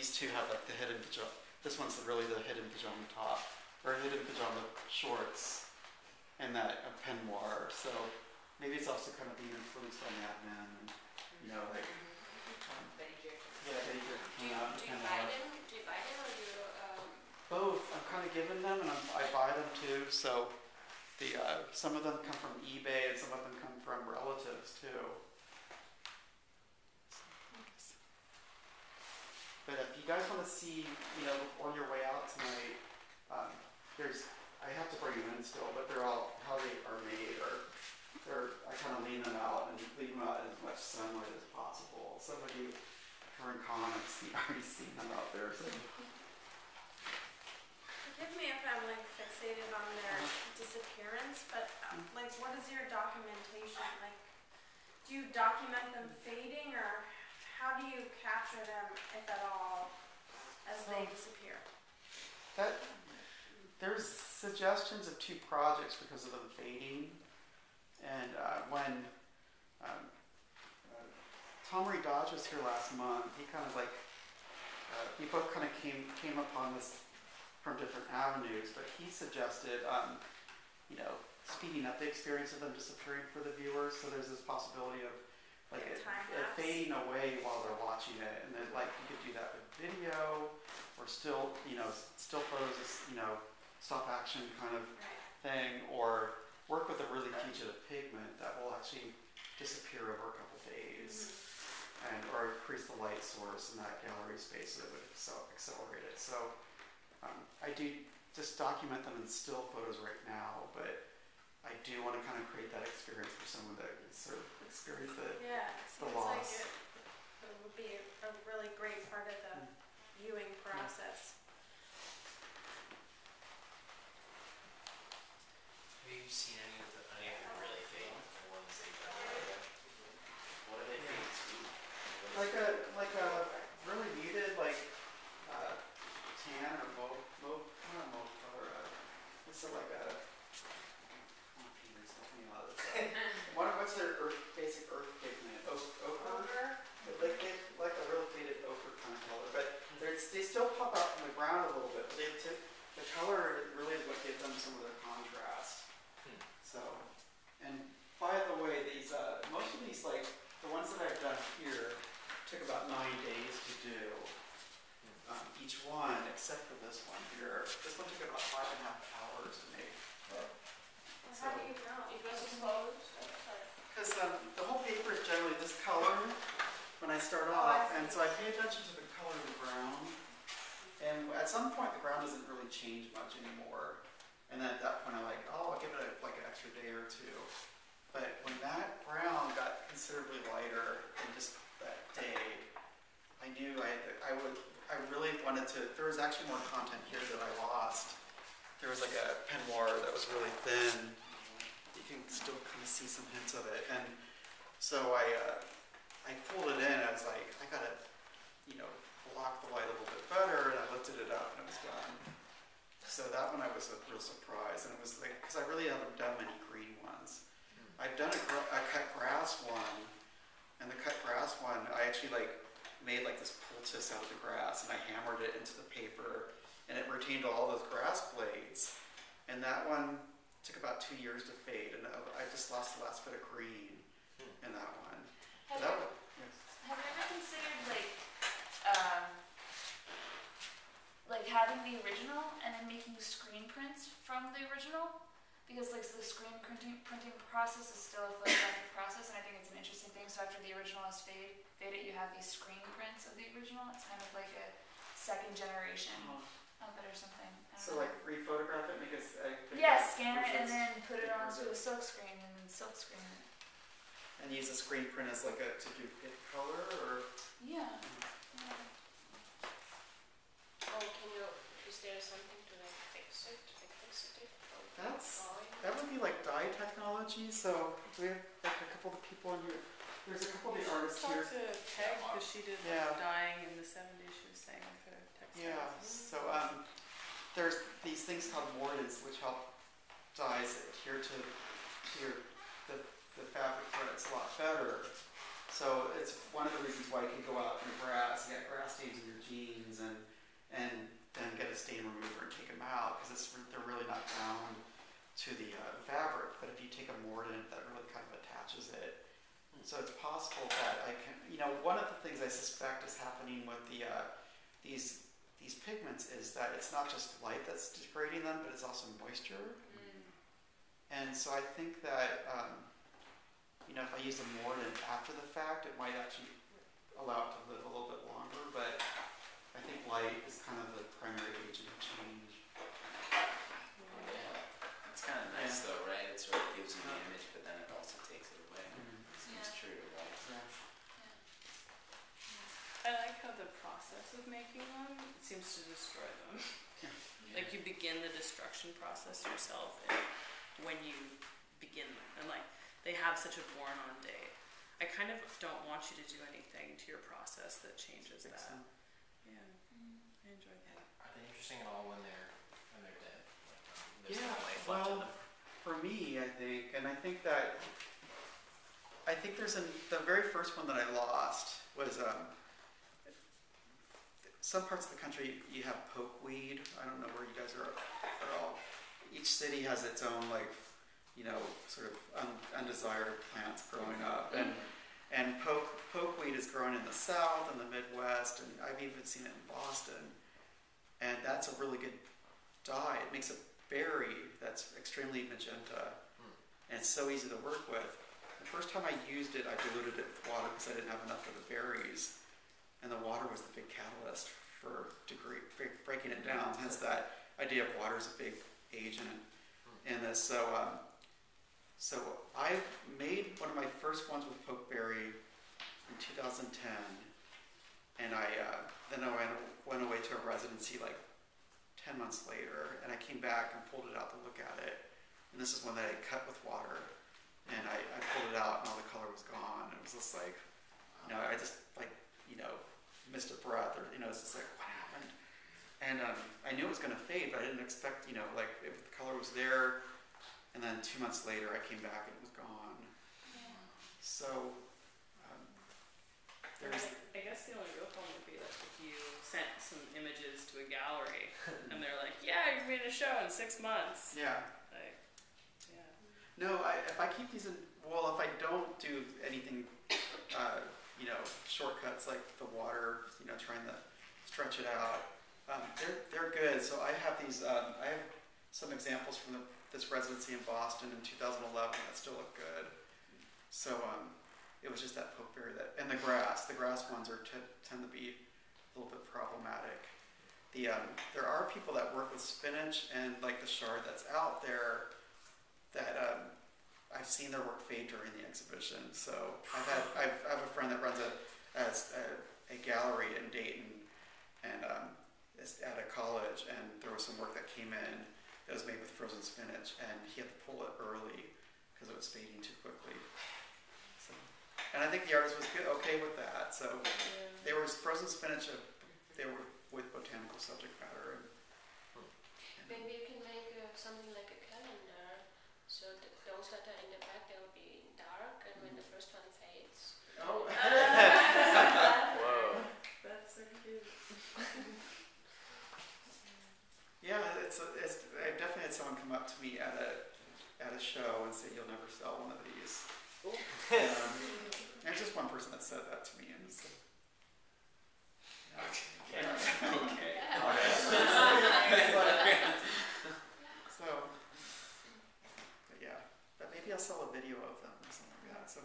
these two have like the hidden pajama. This one's really the hidden pajama top, or hidden pajama shorts, and that peignoir. So maybe it's also kind of being influenced by Mad Men, and like Betty Jekyll came out in the peignoir. Do you buy them or do you? Both. I'm kind of giving them, and I buy them too. So some of them come from eBay, and some of them come from relatives too. But if you guys want to see, on your way out tonight, I have to bring them in still, but they're all how they are made, I kind of lean them out and leave them out in as much sunlight as possible. Some of you are in comments, you already seen them out there. So. Forgive me if I'm fixated on their disappearance, but what is your documentation? Do you document them fading, or how do you capture them, if at all, as they disappear? There's suggestions of 2 projects because of them fading, and when Tom Reed Dodge was here last month, he kind of we both kind of came upon this from different avenues, but he suggested, speeding up the experience of them disappearing for the viewers. So there's this possibility of it fading away while they're watching it, and then you could do that with video, or still photos, stop action kind of thing, or work with a really fugitive pigment that will actually disappear over a couple days, or increase the light source in that gallery space so that would accelerate it. So I do just document them in still photos right now, but I do want to kind of create that experience for someone that can sort of experience the loss. It would be a really great part of the viewing process. Have you seen any of them really fade? The ones they've done? What are they fading to? Like a really muted tan or mauve color. It's like a what's their basic earth pigment? Ochre? Like a really faded ochre kind of color. But they still pop out from the ground a little bit. But the color really is what gives them some of their contrast. So, and by the way, these most of these, the ones that I've done here, took about 9 days to do. Each one, except for this one here. This one took about 5.5 hours to make. How do you know? It was exposed. Because the whole paper is generally this color when I start off, and so I pay attention to the color of the ground. And at some point, the ground doesn't really change much anymore. And then at that point, I'll give it an extra day or two. But when that brown got considerably lighter in just that day, I knew I really wanted to. There was actually more content here that I lost. There was a peignoir that was really thin. You can still kind of see some hints of it, and so I pulled it in. I was like, I gotta, block the light a little bit better, and I lifted it up, and it was done. So that one I was a real surprise, and it was because I really haven't done many green ones. I've done a cut grass one, and the cut grass one I actually made this poultice out of the grass, and I hammered it into the paper, and it retained all those grass blades. And that one took about 2 years to fade, and I just lost the last bit of green in that one. Have you ever considered having the original and then making screen prints from the original? Because the screen printing process is still a photographic process, and I think it's an interesting thing. So after the original is faded, you have these screen prints of the original. It's kind of like a second generation of it or something. So re-photograph it, make it scan it and then put it onto a silk screen and then silk screen it. And use a screen print as to do it color, or? Yeah. Is there something to fix it? That would be dye technology. So we have a couple of people in here. There's a couple of the artists here. Talk to Peg, because she did dyeing in the 70s. She was saying for textiles. Yeah. So there's these things called mordants, which help dyes adhere to the fabric threads a lot better. So it's one of the reasons why you can go out in the grass and get grass stains in your jeans and then get a stain remover and take them out because they're really not bound to the fabric. But if you take a mordant, that really kind of attaches it. So it's possible that I can, one of the things I suspect is happening with these pigments is that it's not just light that's degrading them, but it's also moisture. And so I think that, if I use a mordant after the fact, it might actually allow it to live a little bit longer, but I think light is kind of the primary agent of change. Yeah. It's kind of nice though, right? It sort of gives you the image, but then it also takes it away. Seems true to life. I like how the process of making them seems to destroy them. Like you begin the destruction process yourself when you begin them, and like they have such a born on date. I kind of don't want you to do anything to your process that changes that. Yeah, I enjoy that. Are they interesting at all when they're dead? Like, there's Yeah, no life left in them. for me, I think there's the very first one that I lost was some parts of the country you have pokeweed. I don't know where you guys are at all. Each city has its own sort of undesired plants growing up, and pokeweed is grown in the South and the Midwest, and I've even seen it in Boston. And that's a really good dye. It makes a berry that's extremely magenta, and it's so easy to work with. The first time I used it, I diluted it with water because I didn't have enough of the berries, and the water was the big catalyst for breaking it down. Hence that idea of water is a big agent in this. So I made one of my first ones with pokeberry in 2010, and then I went away to a residency like 10 months later, and I came back and pulled it out to look at it, and this is one that I cut with water, and I pulled it out and all the color was gone. It was just like, I just missed a breath, or it's just like, what happened? And I knew it was going to fade, but I didn't expect, if the color was there, and then 2 months later I came back and it was gone. So I guess the only real problem would be that if you sent some images to a gallery and they're like, yeah, you're made a show in 6 months. Yeah. No, if I keep these if I don't do anything, shortcuts like the water, trying to stretch it out, they're good. So I have these, I have some examples from this residency in Boston in 2011 that still look good. So it was just that pokeberry and the grass ones tend to be a little bit problematic. There are people that work with spinach and like the shard that's out there that I've seen their work fade during the exhibition. So I have a friend that runs a gallery in Dayton, and is at a college, and there was some work that came in that was made with frozen spinach, and he had to pull it early because it was fading too quickly. So, and I think the artist was okay with that. So they were frozen spinach. They were with botanical subject matter. Maybe you can make something like a calendar, so those that are in the back, they'll be dark, and when the first one fades. Oh. Whoa. That's so cute. Yeah, I definitely had someone come up to me at a show and say, "You'll never sell one of these." There's just one person that said that to me, and it's like, Okay. So, but yeah, but maybe I'll sell a video of them or something like that. So